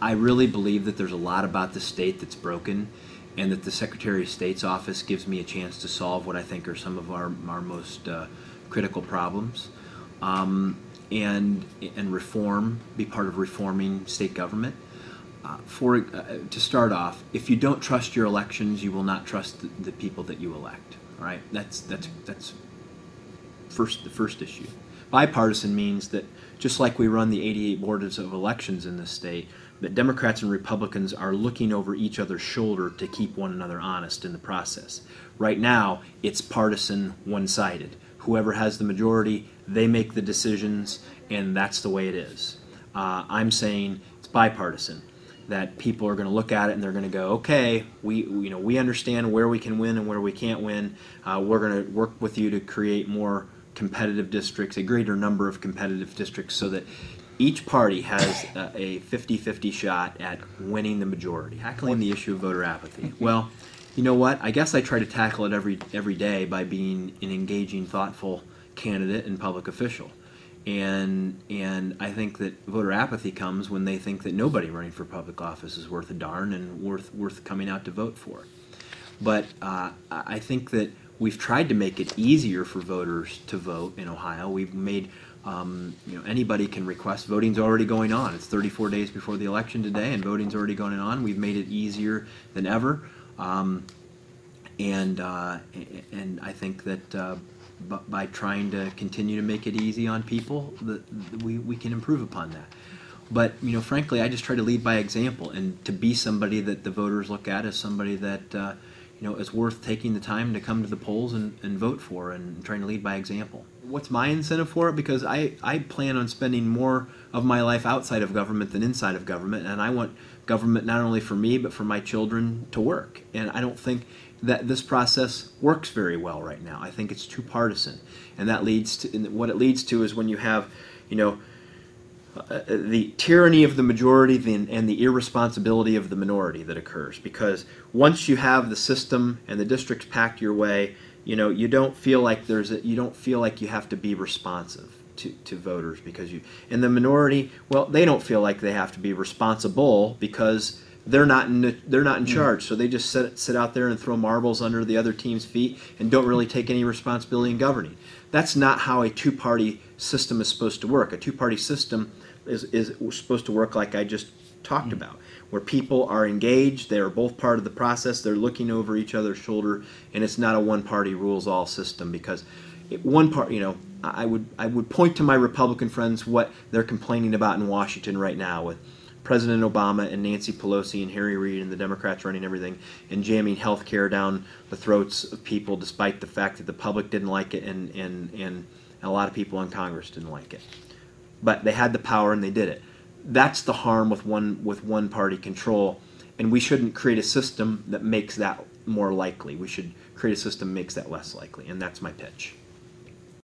I really believe that there's a lot about the state that's broken, and that the Secretary of State's office gives me a chance to solve what I think are some of our most critical problems, and reform, be part of reforming state government. To start off, if you don't trust your elections, you will not trust the people that you elect. All right, that's the first issue. Bipartisan means that just like we run the 88 boards of elections in this state, that Democrats and Republicans are looking over each other's shoulder to keep one another honest in the process. Right now, it's partisan, one-sided. Whoever has the majority, they make the decisions, and that's the way it is. I'm saying it's bipartisan, that people are going to look at it and they're going to go, okay, we understand where we can win and where we can't win. We're going to work with you to create more competitive districts, a greater number of competitive districts, so that each party has a 50-50 shot at winning the majority. Tackling the issue of voter apathy. Well, you know what? I guess I try to tackle it every day by being an engaging, thoughtful candidate and public official. And I think that voter apathy comes when they think that nobody running for public office is worth a darn and worth coming out to vote for. But I think that we've tried to make it easier for voters to vote in Ohio. We've made anybody can request. Voting's already going on. It's 34 days before the election today, and voting's already going on. We've made it easier than ever, and I think that by trying to continue to make it easy on people, we can improve upon that. But frankly, I just try to lead by example, and to be somebody that the voters look at as somebody that is worth taking the time to come to the polls and vote for, and trying to lead by example. What's my incentive for it? Because I plan on spending more of my life outside of government than inside of government, and I want government not only for me but for my children to work. And I don't think that this process works very well right now. I think it's too partisan, and that leads to what it leads to is when you have the tyranny of the majority and the irresponsibility of the minority that occurs. Because once you have the system and the districts packed your way, you don't feel like you have to be responsive to voters, because and the minority, well, they don't feel like they have to be responsible because they're not in charge. So they just sit out there and throw marbles under the other team's feet and don't really take any responsibility in governing. That's not how a two-party system is supposed to work. A two-party system is supposed to work like I just talked about, where people are engaged, they are both part of the process, they're looking over each other's shoulder, and it's not a one-party rules-all system. Because I would point to my Republican friends what they're complaining about in Washington right now, with President Obama and Nancy Pelosi and Harry Reid and the Democrats running everything and jamming health care down the throats of people, despite the fact that the public didn't like it and a lot of people in Congress didn't like it. But they had the power and they did it. That's the harm with one party control, and we shouldn't create a system that makes that more likely. We should create a system that makes that less likely, and that's my pitch.